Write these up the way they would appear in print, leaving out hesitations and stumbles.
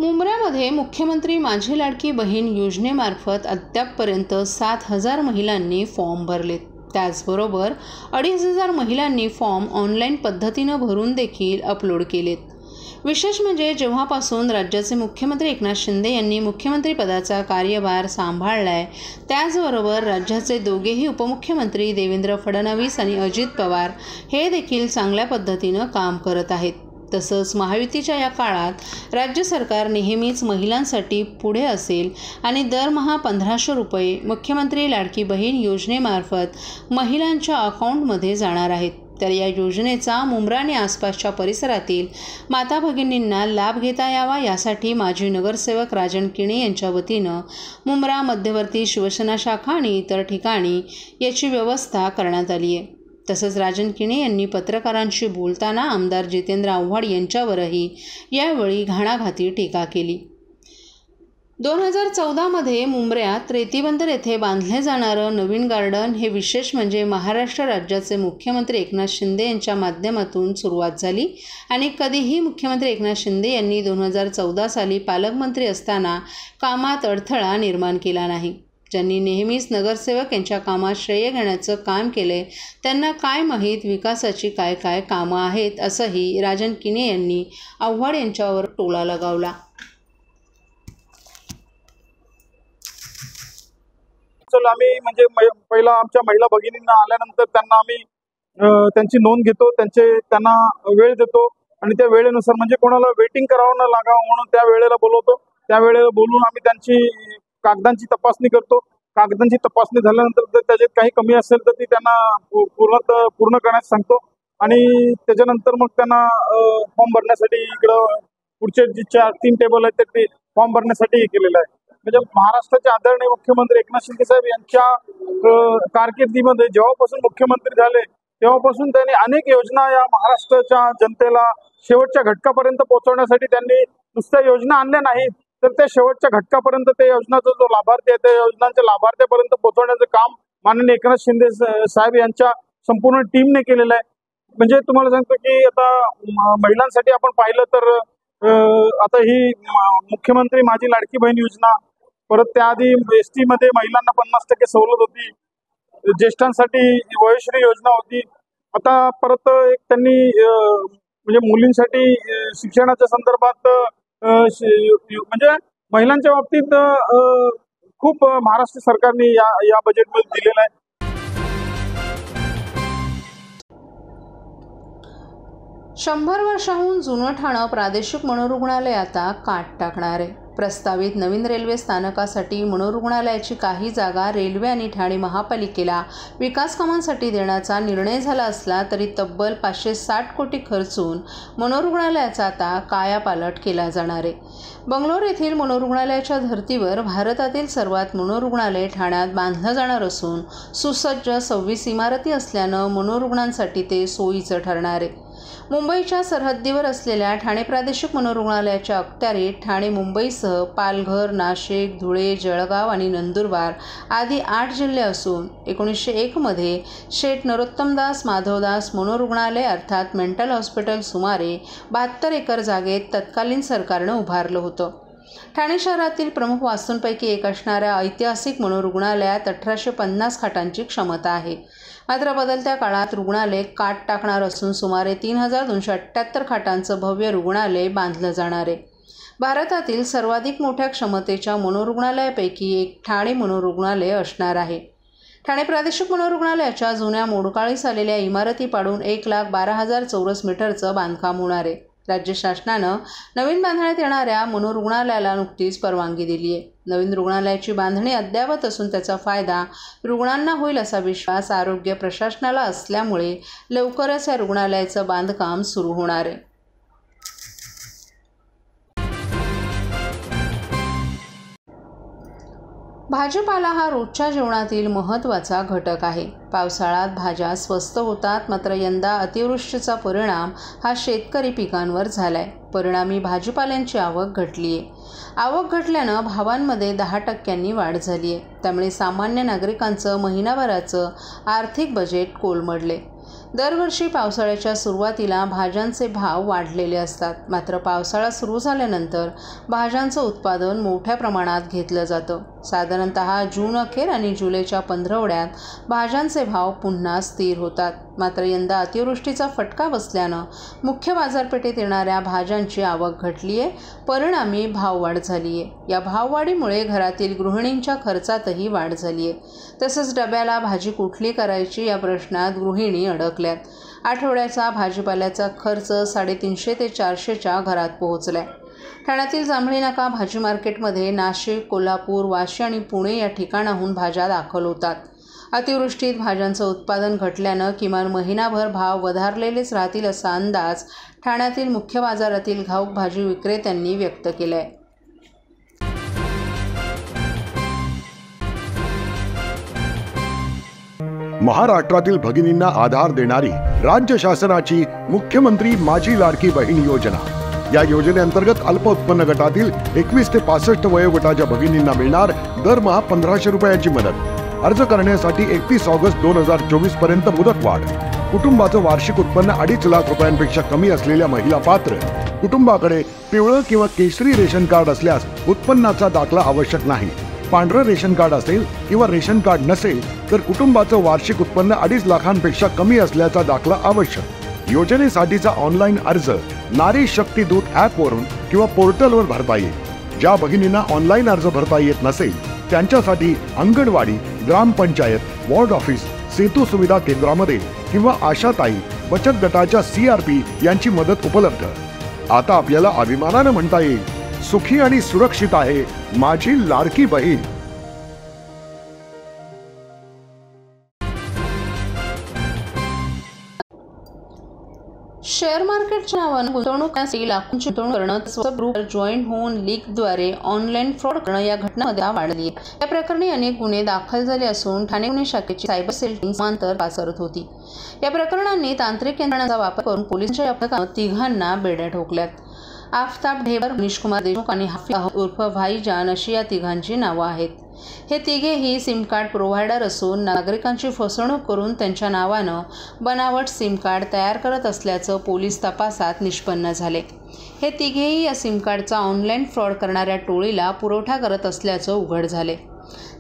मुंब्र्यामध्ये मुख्यमंत्री माझी लाडकी बहीण योजनेमार्फत अद्यापपर्यंत 7,000 महिलांनी फॉर्म भरलेत. त्याचबरोबर 2,500 महिलांनी फॉर्म ऑनलाईन पद्धतीनं भरून देखील अपलोड केलेत. विशेष म्हणजे जेव्हापासून राज्याचे मुख्यमंत्री एकनाथ शिंदे यांनी मुख्यमंत्रीपदाचा कार्यभार सांभाळलाय, त्याचबरोबर राज्याचे दोघेही उपमुख्यमंत्री देवेंद्र फडणवीस आणि अजित पवार हे देखील चांगल्या पद्धतीनं काम करत आहेत. तसंच महायुतीच्या या काळात राज्य सरकार नेहमीच महिलांसाठी पुढे असेल आणि दरमहा 1,500 रुपये मुख्यमंत्री लाडकी बहीण योजनेमार्फत महिलांच्या अकाउंटमध्ये जाणार आहेत. तर या योजनेचा मुंब्रा आणि आसपासच्या परिसरातील माता भगिनींना लाभ घेता यावा यासाठी माजी नगरसेवक राजन किणे यांच्या वतीनं मुंब्रा मध्यवर्ती शिवसेना शाखा आणि इतर ठिकाणी याची व्यवस्था करण्यात आली आहे. तसंच राजन किणे यांनी पत्रकारांशी बोलताना आमदार जितेंद्र आव्हाड यांच्यावरही यावेळी घाणाघाती टीका केली. 2014 मुंब्र्यात रेतीबंदर येथे बांधले जाणारं नवीन गार्डन हे विशेष म्हणजे महाराष्ट्र राज्याचे मुख्यमंत्री एकनाथ शिंदे यांच्या माध्यमातून सुरुवात झाली आणि कधीही मुख्यमंत्री एकनाथ शिंदे यांनी 2014 साली पालकमंत्री असताना कामात अडथळा निर्माण केला नाही. ज्यांनी नेहमीच नगरसेवक यांच्या कामात श्रेय घेण्याचं काम केले त्यांना काय माहीत विकासाची काय काय कामं आहेत, असंही राजन किणे यांनी आव्हाड यांच्यावर टोला लगावला. आम्ही म्हणजे पहिला आमच्या महिला भगिनींना आल्यानंतर त्यांना आम्ही त्यांची नोंद घेतो, त्यांना वेळ देतो आणि त्या वेळेनुसार म्हणजे कोणाला वेटिंग करावं न लागावं म्हणून त्या वेळेला बोलवतो. त्या वेळेला बोलून आम्ही त्यांची कागदांची तपासणी करतो. कागदांची तपासणी झाल्यानंतर जर त्याच्यात काही कमी असेल तर ती त्यांना पूर्ण करण्यास सांगतो आणि त्याच्यानंतर मग त्यांना फॉर्म भरण्यासाठी इकडं पुढचे जे 3 टेबल आहेत ते फॉर्म भरण्यासाठी केलेलं आहे. म्हणजे महाराष्ट्राचे आदरणीय मुख्यमंत्री एकनाथ शिंदे साहेब यांच्या कारकिर्दीमध्ये जेव्हापासून मुख्यमंत्री झाले तेव्हापासून त्यांनी अनेक योजना या महाराष्ट्राच्या जनतेला शेवटच्या घटकापर्यंत पोहोचवण्यासाठी त्यांनी नुसत्या योजना आणल्या नाहीत तर त्या शेवटच्या घटकापर्यंत त्या योजनाचा जो लाभार्थी आहे त्या योजनांच्या लाभार्थ्यापर्यंत पोहोचवण्याचं काम माननीय एकनाथ शिंदे साहेब यांच्या संपूर्ण टीमने केलेलं आहे. म्हणजे तुम्हाला सांगतो की आता महिलांसाठी आपण पाहिलं तर आता ही मुख्यमंत्री माझी लाडकी बहीण योजना, परत त्याआधी ST मध्ये महिलांना 50% सवलत होती, ज्येष्ठांसाठी वयोश्री योजना होती. आता परत एक त्यांनी म्हणजे मुलींसाठी शिक्षणाच्या संदर्भात म्हणजे महिलांच्या बाबतीत खूप महाराष्ट्र सरकारने या बजेटमध्ये दिलेलं आहे. शंभर वर्षांहून जुनं ठाणं प्रादेशिक मनोरुग्णालय आता काट टाकणार आहे. प्रस्तावित नवीन रेल्वे स्थानकासाठी मनोरुग्णालयाची काही जागा रेल्वे आणि ठाणे महापालिकेला विकास कामांसाठी देण्याचा निर्णय झाला असला तरी तब्बल 560 कोटी खर्चून मनोरुग्णालयाचा आता कायापालट केला जाणार आहे. बंगलोर येथील मनोरुग्णालयाच्या धर्तीवर भारतातील सर्वात मनोरुग्णालय ठाण्यात बांधलं जाणार असून सुसज्ज 26 इमारती असल्यानं मनोरुग्णांसाठी ते सोयीचं ठरणार आहे. मुंबईच्या सरहद्दीवर असलेल्या ठाणे प्रादेशिक मनोरुग्णालयाच्या अखत्यारीत ठाणे मुंबईसह पालघर, नाशिक, धुळे, जळगाव आणि नंदुरबार आदी 8 जिल्हे असून 1901 मध्ये शेठ नरोत्तमदास माधवदास मनोरुग्णालय अर्थात मेंटल हॉस्पिटल सुमारे 72 एकर जागेत तत्कालीन सरकारनं उभारलं होतं. ठाणे शहरातील प्रमुख वास्तूंपैकी एक असणाऱ्या ऐतिहासिक मनोरुग्णालयात 1850 खाटांची क्षमता आहे. मात्र बदलत्या काळात रुग्णालय काट टाकणार असून सुमारे 3,278 खाटांचं भव्य रुग्णालय बांधलं जाणार आहे. भारतातील सर्वाधिक मोठ्या क्षमतेच्या मनोरुग्णालयापैकी एक ठाणे मनोरुग्णालय असणार आहे. ठाणे प्रादेशिक मनोरुग्णालयाच्या जुन्या मोडकाळीस आलेल्या इमारती पाडून 1,12,000 चौरस मीटरचं बांधकाम होणार आहे. राज्य शासनानं नवीन बांधण्यात येणाऱ्या मनोरुग्णालयाला नुकतीच परवानगी दिली आहे. नवीन रुग्णालयाची बांधणी अद्ययावत असून त्याचा फायदा रुग्णांना होईल असा विश्वास आरोग्य प्रशासनाला असल्यामुळे लवकरच या रुग्णालयाचं बांधकाम सुरू होणार आहे. भाजीपाला हा रोजच्या जेवणातील महत्त्वाचा घटक आहे. पावसाळ्यात भाज्या स्वस्त होतात, मात्र यंदा अतिवृष्टीचा परिणाम हा शेतकरी पिकांवर झालाय. परिणामी भाजीपाल्यांची आवक घटली आहे. आवक घटल्यानं भावांमध्ये 10% वाढ झाली आहे. त्यामुळे सामान्य नागरिकांचं महिनाभराचं आर्थिक बजेट कोलमडले. दरवर्षी पावसाळ्याच्या सुरुवातीला भाज्यांचे भाव वाढलेले असतात. मात्र पावसाळा सुरू झाल्यानंतर भाज्यांचं उत्पादन मोठ्या प्रमाणात घेतलं जातं. साधारणतः जून अखेर आणि जुलैच्या पंधरवड्यात भाज्यांचे भाव पुन्हा स्थिर होतात. मात्र यंदा अतिवृष्टीचा फटका बसल्यानं मुख्य बाजारपेठेत येणाऱ्या भाज्यांची आवक घटली आहे. परिणामी भाववाढ झाली आहे. या भाववाढीमुळे घरातील गृहिणींच्या खर्चातही वाढ झाली आहे. तसंच डब्याला भाजी कुठली करायची या प्रश्नात गृहिणी अडकल्यात. आठवड्याचा भाजीपाल्याचा खर्च 350 ते 400च्या घरात पोहोचलाय. ठाण्यातील जांभळी नाका भाजी मार्केटमध्ये नाशिक, कोल्हापूर, वाशी आणि पुणे या ठिकाणाहून भाज्या दाखल होतात. अतिवृष्टीत भाज्यांचं उत्पादन घटल्यानं किमान महिनाभर भाव वधारलेलेच राहतील असा अंदाज ठाण्यातील मुख्य बाजारातील घाऊक भाजी विक्रेत्यांनी व्यक्त केलाय. महाराष्ट्रातील भगिनींना आधार देणारी राज्य शासनाची मुख्यमंत्री माझी लाडकी बहीण योजना. या योजनेअंतर्गत अल्प उत्पन्न गटातील 21 ते 65 वयोगटाच्या भगिनींना मिळणार दरमहा 1500 रुपयाची मदत. अर्ज करण्यासाठी 31 ऑगस्ट 2024 पर्यंत मुदतवाढ. कुटुंबाचं वार्षिक उत्पन्न 2.5 लाख रुपयांपेक्षा कमी असलेल्या महिला पात्र. कुटुंबाकडे पिवळं किंवा केशरी रेशन कार्ड असल्यास उत्पन्नाचा दाखला आवश्यक नाही. पांढरं रेशन कार्ड असेल किंवा रेशन कार्ड नसेल तर कुटुंबाचं वार्षिक उत्पन्न 2.5 लाखांपेक्षा कमी असल्याचा दाखला आवश्यक. योजनेसाठीचा ऑनलाईन अर्ज नारी शक्ती दूत ॲपवरून किंवा पोर्टलवर भरता येईल. ज्या भगिनींना ऑनलाईन अर्ज भरता येत नसेल त्यांच्यासाठी अंगणवाडी, ग्रामपंचायत, वॉर्ड ऑफिस, सेतू सुविधा केंद्रामध्ये किंवा आशाताई बचत गटाच्या CRP यांची मदत उपलब्ध. आता आपल्याला अभिमानानं म्हणता येईल, सुखी आणि सुरक्षित आहे माझी लाडकी बहीण. शेअर मार्केटच्या नावानं गुंतवणूक करण्यासाठी लाखोंची गुंतवणूक करणं, तसंच ग्रुप जॉईन होऊन लीकद्वारे ऑनलाईन फ्रॉड करणं या घटनांमध्ये वाढली आहे. या प्रकरणी अनेक गुन्हे दाखल झाले असून ठाणे गुन्हे शाखेची सायबर सेल टीम समांतर पसरत होती. या प्रकरणांनी तांत्रिक यंत्रणांचा वापर करून पोलिसांच्या या पथकानं तिघांना बेड्या ठोकल्यात. आफताब ढेबर, मनीषकुमार देशमुख आणि हाफिज उर्फ भाईजान अशी या तिघांची नावं आहेत. हे तिघेही सिम कार्ड प्रोव्हायडर असून नागरिकांची फसवणूक करून त्यांच्या नावानं बनावट सिम कार्ड तयार करत असल्याचं पोलीस तपासात निष्पन्न झाले. हे तिघेही या सिम कार्डचा ऑनलाईन फ्रॉड करणाऱ्या टोळीला पुरवठा करत असल्याचं उघड झाले.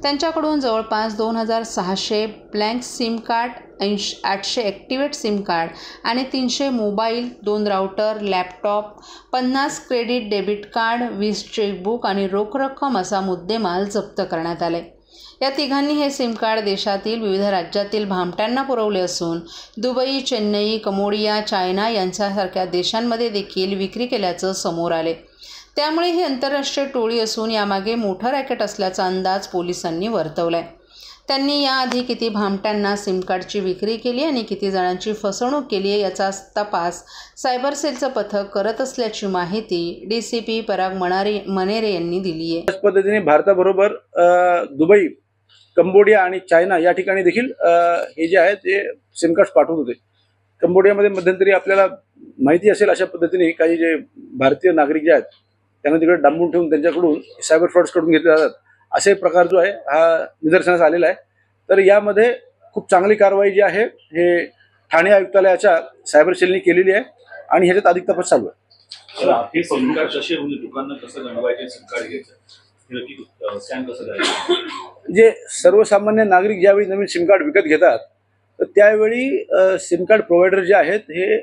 त्यांच्याकडून जवळपास 2600 blank SIM card, 800 activate SIM card आणि 300 mobile, 2 router, laptop, 50 credit debit card, 20 chequebook आणि रोख रक्कम असा मुद्देमाल जप्त करण्यात आले. या तिघांनी हे सिम कार्ड देशातील विविध राज्यातील भामट्यांना पुरवले असून दुबई, चेन्नई, कंबोडिया, चायना यांच्यासारख्या देशांमध्ये देखील विक्री केल्याचं समोर आले. त्यामुळे ही आंतरराष्ट्रीय टोळी असून यामागे मोठं रॅकेट असल्याचा अंदाज पोलिसांनी वर्तवलाय. त्यांनी याआधी किती भामट्यांना सिम कार्डची विक्री केली आणि किती जणांची फसवणूक केली आहे याचा तपास सायबर सेलचं पथक करत असल्याची माहिती DCP पराग मनेरे यांनी दिली आहे. त्याच पद्धतीने भारताबरोबर दुबई, कंबोडिया आणि चायना या ठिकाणी देखील हे जे आहेत ते सिम कार्ड पाठवत होते. कंबोडियामध्ये मध्यंतरी आपल्याला माहिती असेल अशा पद्धतीने काही जे भारतीय नागरिक जे आहेत त्यांना तिकडे डांबून ठेवून त्यांच्याकडून सायबर फ्रॉड्स कडून घेतले जातात. असे प्रकार जो आहे हा निदर्शनास आलेला आहे. तर यामध्ये खूप चांगली कारवाई जी आहे हे ठाणे आयुक्तालयाच्या सायबर सेलने केलेली आहे आणि ह्याच्यात अधिक तपास चालू आहे. हे सिम कार्ड कसे म्हणजे दुकानं कसं बनवायचे, सिम कार्ड घ्यायचं, स्कॅन कसं करायचं? जे सर्वसामान्य नागरिक ज्यावेळी नवीन सिम कार्ड विकत घेतात तर त्यावेळी सिम कार्ड प्रोव्हायडर जे आहेत हे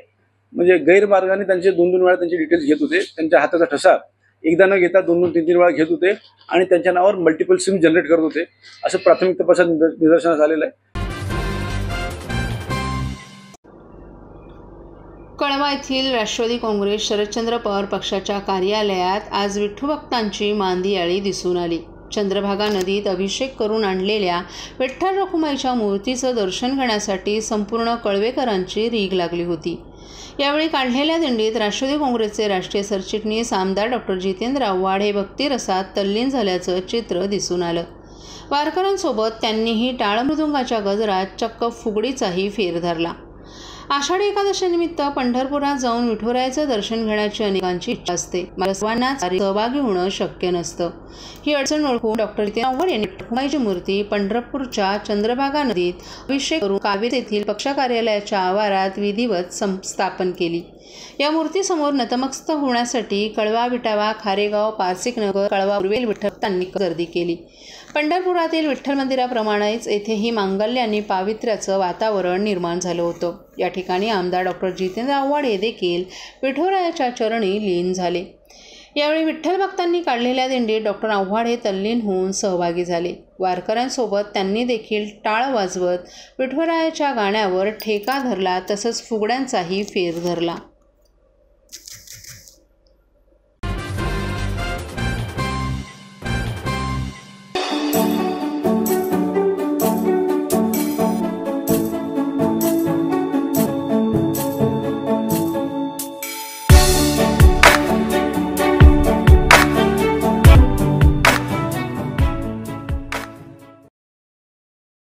म्हणजे गैरमार्गाने त्यांचे 2-2 वेळा त्यांचे डिटेल्स घेत होते. त्यांच्या हाताचा ठसा एकदा न घेता 2-2, 3-3 वेळा घेत होते आणि त्यांच्या नावावर मल्टिपल सिम जनरेट करत होते. असं प्राथमिक तपासात निदर्शनास आलेलं आहे. कळवा येथील राष्ट्रवादी काँग्रेस शरदचंद्र पवार पक्षाच्या कार्यालयात आज विठ्ठभक्तांची मांदियाळी दिसून आली. चंद्रभागा नदीत अभिषेक करून आणलेल्या विठ्ठल रखुमाईच्या मूर्तीचं दर्शन घेण्यासाठी संपूर्ण कळवेकरांची रीघ लागली होती. यावेळी काढलेल्या दिंडीत राष्ट्रवादी काँग्रेसचे राष्ट्रीय सरचिटणीस आमदार डॉक्टर जितेंद्र आव्हाड हे भक्तिरसात तल्लीन झाल्याचं चित्र दिसून आलं. वारकऱ्यांसोबत त्यांनीही टाळ मृदुंगाच्या गजरात चक्क फुगडीचाही फेर धरला. आषाढी एकादशीनिमित्त पंढरपुरात जाऊन विठुरायाचं दर्शन घेण्याची अनेकांची इच्छा असते. मात्र सर्वांनाच सहभागी होणं शक्य नसतं. ही अडचण ओळखून डॉक्टर जितेंद्र आव्हाड यांनी रखुमाईची मूर्ती पंढरपूरच्या चंद्रभागा नदीत अभिषेक करून कावेरी येथील पक्ष कार्यालयाच्या आवारात विधिवत स्थापन केली. या मूर्तीसमोर नतमस्तक होण्यासाठी कळवा, विटावा, खारेगाव, पारसिकनगर, कळवा पूर्वेल विठ्ठल भक्तांनी गर्दी केली. पंढरपुरातील विठ्ठल मंदिराप्रमाणेच येथेही मांगल्य आणि पावित्र्याचं वातावरण निर्माण झालं होतं. या ठिकाणी आमदार डॉक्टर जितेंद्र आव्हाड हे देखील विठुरायाच्या चरणी लीन झाले. यावेळी विठ्ठल भक्तांनी काढलेल्या दिंडीत डॉक्टर आव्हाड हे तल्लीन होऊन सहभागी झाले. वारकऱ्यांसोबत त्यांनी देखील टाळ वाजवत विठुरायाच्या गाण्यावर ठेका धरला, तसंच फुगड्यांचाही फेर धरला.